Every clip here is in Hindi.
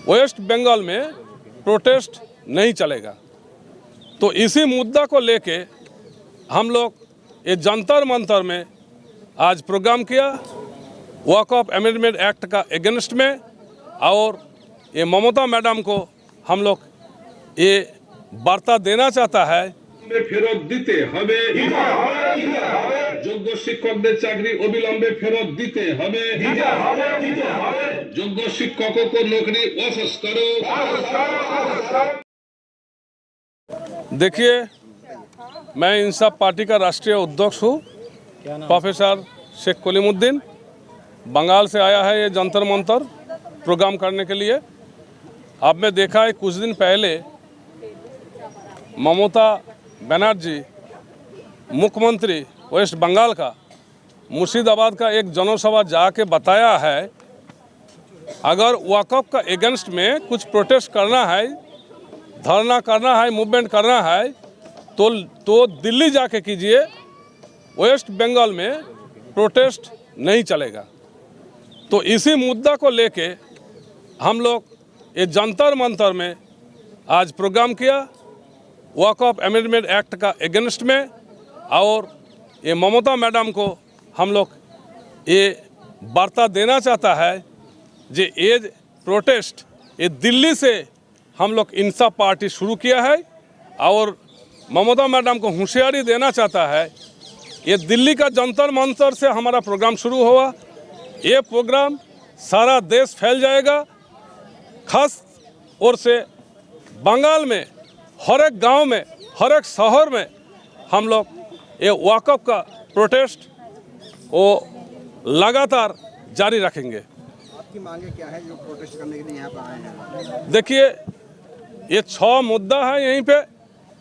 वेस्ट बंगाल में प्रोटेस्ट नहीं चलेगा। तो इसी मुद्दा को लेके हम लोग ये जंतर मंतर में आज प्रोग्राम किया वॉक ऑफ अमेंडमेंट एक्ट का अगेंस्ट में, और ये ममता मैडम को हम लोग ये वार्ता देना चाहता है ফেরত দিতে হবে, যোগ্য শিক্ষকদের চাকরি অবিলম্বে ফেরত দিতে হবে, যোগ্য শিক্ষকোं को नौकरी वापस करो। देखिए, मैं इंसाफ पार्टी का राष्ट्रीय अध्यक्ष हूँ, प्रोफेसर शेख कलीमुद्दीन। बंगाल से आया है ये जंतर मंतर प्रोग्राम करने के लिए। आपने देखा है कुछ दिन पहले ममता बनर्जी मुख्यमंत्री वेस्ट बंगाल का मुर्शिदाबाद का एक जनसभा जाके बताया है अगर वक़्फ़ का अगेंस्ट में कुछ प्रोटेस्ट करना है, धरना करना है, मूवमेंट करना है तो दिल्ली जाके कीजिए, वेस्ट बंगाल में प्रोटेस्ट नहीं चलेगा। तो इसी मुद्दा को लेके हम लोग ये जंतर मंतर में आज प्रोग्राम किया वॉक ऑफ अमेंडमेंट एक्ट का अगेंस्ट में, और ये ममता मैडम को हम लोग ये वार्ता देना चाहता है जे ये प्रोटेस्ट ये दिल्ली से हम लोग इंसाफ पार्टी शुरू किया है, और ममता मैडम को होशियारी देना चाहता है ये दिल्ली का जंतर मंतर से हमारा प्रोग्राम शुरू हुआ, ये प्रोग्राम सारा देश फैल जाएगा। खास और से बंगाल में हर एक गांव में, हर एक शहर में हम लोग ये वक़्फ़ का प्रोटेस्ट वो लगातार जारी रखेंगे। आपकी मांगे क्या है जो प्रोटेस्ट करने के लिए यहाँ पर आए हैं? देखिए, ये 6 मुद्दा है। यहीं पे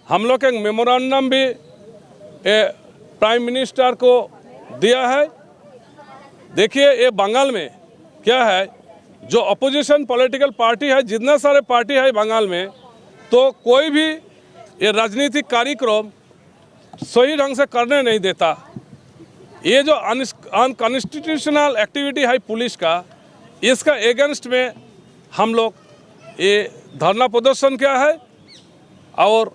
हम लोग एक मेमोरेंडम भी प्राइम मिनिस्टर को दिया है। देखिए, ये बंगाल में क्या है, जो अपोजिशन पॉलिटिकल पार्टी है, जितना सारे पार्टी है बंगाल में, तो कोई भी ये राजनीतिक कार्यक्रम सही ढंग से करने नहीं देता। ये जो अनकॉन्स्टिट्यूशनल एक्टिविटी है पुलिस का, इसका अगेंस्ट में हम लोग ये धरना प्रदर्शन किया है, और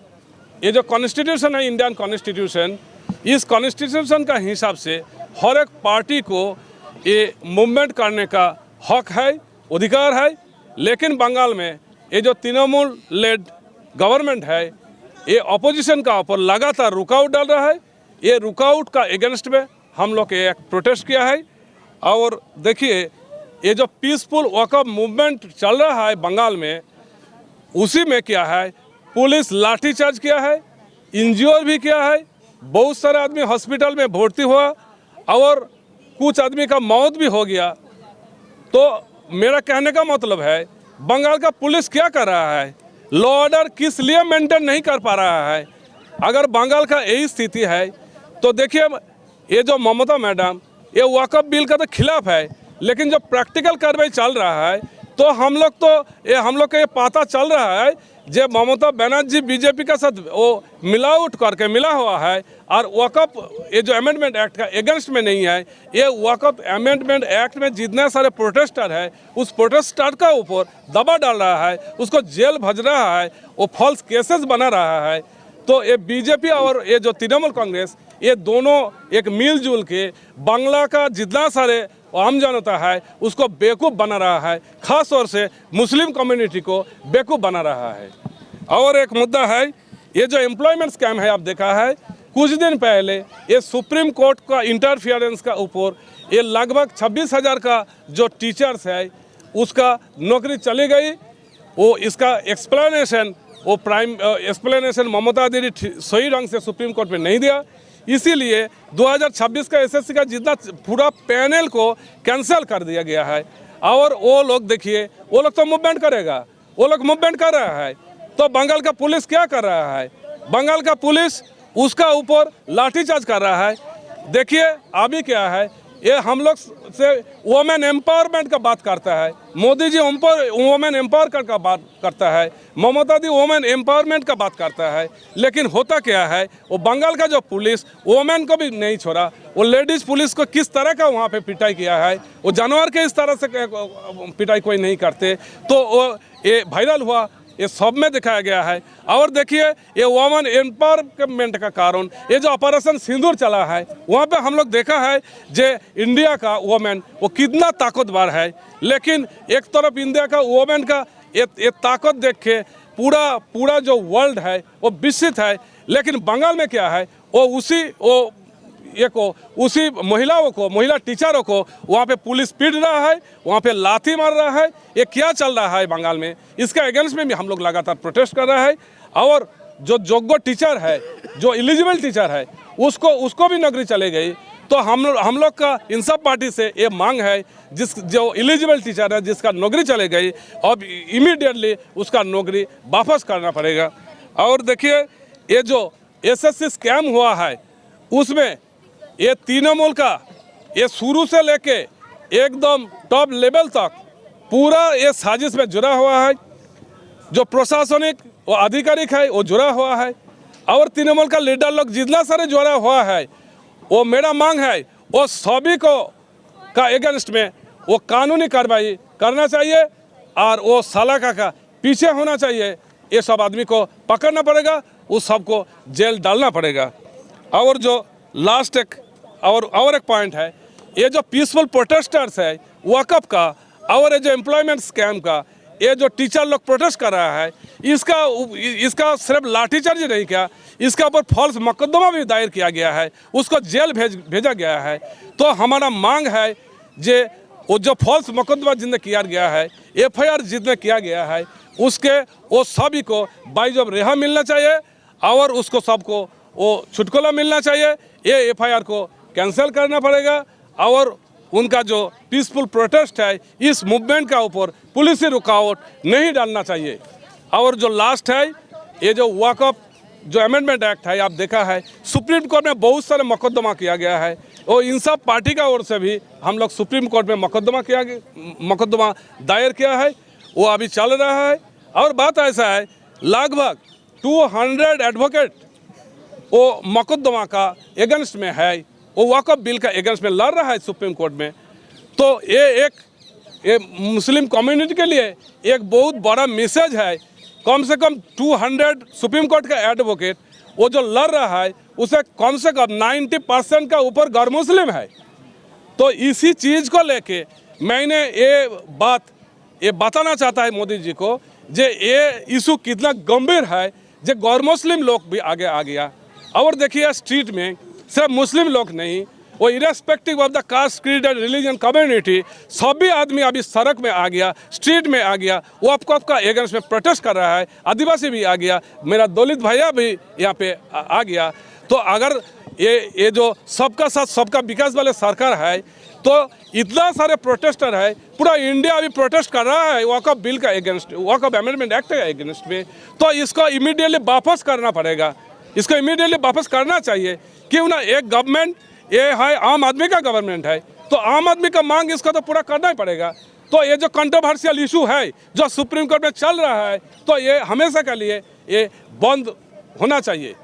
ये जो कॉन्स्टिट्यूशन है, इंडियन कॉन्स्टिट्यूशन, इस कॉन्स्टिट्यूशन का हिसाब से हर एक पार्टी को ये मूवमेंट करने का हक है, अधिकार है। लेकिन बंगाल में ये जो तृणमूल लेड गवर्नमेंट है, ये अपोजिशन का ऊपर लगातार रुकावट डाल रहा है। ये रुकावट का अगेंस्ट में हम लोग ये एक प्रोटेस्ट किया है। और देखिए, ये जो पीसफुल वॉकअप मूवमेंट चल रहा है बंगाल में, उसी में क्या है, पुलिस लाठीचार्ज किया है, इंज्योर भी किया है, बहुत सारे आदमी हॉस्पिटल में भर्ती हुआ, और कुछ आदमी का मौत भी हो गया। तो मेरा कहने का मतलब है, बंगाल का पुलिस क्या कर रहा है, लॉ ऑर्डर किस लिए मेंटेन नहीं कर पा रहा है। अगर बंगाल का यही स्थिति है तो देखिए, ये जो ममता मैडम ये वक़्फ़ बिल का तो खिलाफ है, लेकिन जो प्रैक्टिकल कार्रवाई चल रहा है तो हम लोग को ये पता चल रहा है जे ममता बनर्जी बीजेपी के साथ वो मिलावट करके मिला हुआ है, और वक़्फ़ ये जो अमेंडमेंट एक्ट का अगेंस्ट में नहीं है। ये वक़्फ़ अमेंडमेंट एक्ट में जितने सारे प्रोटेस्टर है, उस प्रोटेस्टर का ऊपर दबाव डाल रहा है, उसको जेल भेज रहा है, वो फॉल्स केसेस बना रहा है। तो ये बीजेपी और ये जो तृणमूल कांग्रेस, ये दोनों एक मिलजुल के बांग्ला का जितना सारे आम जनता है उसको बेवकूफ़ बना रहा है, ख़ास तौर से मुस्लिम कम्युनिटी को बेवकूफ़ बना रहा है। और एक मुद्दा है, ये जो एम्प्लॉयमेंट स्कैम है, आप देखा है कुछ दिन पहले ये सुप्रीम कोर्ट का इंटरफियरेंस का ऊपर ये लगभग 26,000 का जो टीचर्स है उसका नौकरी चली गई। वो इसका एक्सप्लेनेशन ममता दीदी सही ढंग से सुप्रीम कोर्ट में नहीं दिया, इसीलिए 2026 का एसएससी का जितना पूरा पैनल को कैंसिल कर दिया गया है। और वो लोग देखिए, वो लोग तो मूवमेंट करेगा, वो लोग मूवमेंट कर रहा है, तो बंगाल का पुलिस क्या कर रहा है, बंगाल का पुलिस उसका ऊपर लाठीचार्ज कर रहा है। देखिए अभी क्या है, ये हम लोग से वुमेन एम्पावरमेंट का बात करता है, मोदी जी वुमेन एम्पावर का बात करता है, ममता दी वुमेन एम्पावरमेंट का बात करता है, लेकिन होता क्या है, वो बंगाल का जो पुलिस वुमेन को भी नहीं छोड़ा, वो लेडीज पुलिस को किस तरह का वहाँ पे पिटाई किया है, वो जानवर के इस तरह से पिटाई कोई नहीं करते, तो वो ये वायरल हुआ, ये सब में दिखाया गया है। और देखिए ये वुमेन एम्पावरमेंट का कारण ये जो ऑपरेशन सिंदूर चला है, वहाँ पे हम लोग देखा है जे इंडिया का वुमेन वो कितना ताकतवर है, लेकिन एक तरफ इंडिया का वुमेन का ये ताकत देख के पूरा जो वर्ल्ड है वो विस्मित है, लेकिन बंगाल में क्या है, वो उसी महिला टीचरों को वहाँ पे पुलिस पीट रहा है, वहाँ पे लाठी मार रहा है। ये क्या चल रहा है बंगाल में, इसका अगेंस्ट में भी हम लोग लगातार प्रोटेस्ट कर रहे हैं। और जो योग्य टीचर है, जो एलिजिबल टीचर है, उसको भी नौकरी चली गई। तो हम लोग का इंसाफ पार्टी से ये मांग है, जो एलिजिबल टीचर है जिसका नौकरी चली गई, अब इमीडिएटली उसका नौकरी वापस करना पड़ेगा। और देखिए ये जो SSC स्कैम हुआ है, उसमें ये तृणमूल का ये शुरू से लेके एकदम टॉप लेवल तक पूरा ये साजिश में जुड़ा हुआ है। जो प्रशासनिक वो आधिकारिक है वो जुड़ा हुआ है, और तृणमूल का लीडर लोग जितना सारे जुड़ा हुआ है, वो मेरा मांग है वो सभी को का अगेंस्ट में वो कानूनी कार्रवाई करना चाहिए, और वो सालाका का पीछे होना चाहिए। ये सब आदमी को पकड़ना पड़ेगा, उस सबको जेल डालना पड़ेगा। और जो लास्ट और एक पॉइंट है, ये जो पीसफुल प्रोटेस्टर्स है वक़्फ़ का, और ये जो एम्प्लॉयमेंट स्कैम का, ये जो टीचर लोग प्रोटेस्ट कर रहा है, इसका सिर्फ लाठीचार्ज नहीं किया, इसका ऊपर फॉल्स मुकदमा भी दायर किया गया है, उसको जेल भेजा गया है। तो हमारा मांग है जे वो जो फॉल्स मुकदमा जिसने किया गया है, FIR जिसने किया गया है, वो सभी को बाइजॉब रिहा मिलना चाहिए, और उसको सबको वो छुटकुला मिलना चाहिए। ये FIR को कैंसिल करना पड़ेगा, और उनका जो पीसफुल प्रोटेस्ट है, इस मूवमेंट का ऊपर पुलिस रुकावट नहीं डालना चाहिए। और जो लास्ट है, ये जो वक़्फ़ जो अमेंडमेंट एक्ट है, आप देखा है सुप्रीम कोर्ट में बहुत सारे मुकदमा किया गया है, और इंसाफ पार्टी का ओर से भी हम लोग सुप्रीम कोर्ट में मुकदमा दायर किया है, वो अभी चल रहा है। और बात ऐसा है, लगभग 200 एडवोकेट वो मुकदमा का अगेंस्ट में है, वो वक़्फ़ बिल का अगेंस्ट में लड़ रहा है सुप्रीम कोर्ट में। तो ये मुस्लिम कम्युनिटी के लिए एक बहुत बड़ा मैसेज है। कम से कम 200 सुप्रीम कोर्ट का एडवोकेट वो जो लड़ रहा है, उसे कम से कम 90% का ऊपर गैर मुस्लिम है। तो इसी चीज़ को लेके मैंने ये बताना चाहता है मोदी जी को, जे ये इशू कितना गंभीर है, जो गैर मुस्लिम लोग भी आगे आ गया। और देखिए स्ट्रीट में सिर्फ मुस्लिम लोग नहीं, वो irrespective of the caste, creed and religion community, सभी आदमी अभी सड़क में आ गया, स्ट्रीट में आ गया, वक़्फ़ का अगेंस्ट में प्रोटेस्ट कर रहा है। आदिवासी भी आ गया, मेरा दलित भैया भी यहाँ पे आ गया। तो अगर ये जो सबका साथ सबका विकास वाले सरकार है, तो इतना सारे प्रोटेस्टर है, पूरा इंडिया अभी प्रोटेस्ट कर रहा है वक़्फ़ बिल का अगेंस्ट, वक़्फ़ अमेंडमेंट एक्ट के अगेंस्ट में। तो इसको इमीडिएटली वापस करना पड़ेगा, इसको इमीडिएटली वापस करना चाहिए। क्यों ना, एक गवर्नमेंट ये है आम आदमी का गवर्नमेंट है, तो आम आदमी का मांग इसको तो पूरा करना ही पड़ेगा। तो ये जो कंट्रोवर्शियल इशू है जो सुप्रीम कोर्ट में चल रहा है, तो ये हमेशा के लिए ये बंद होना चाहिए।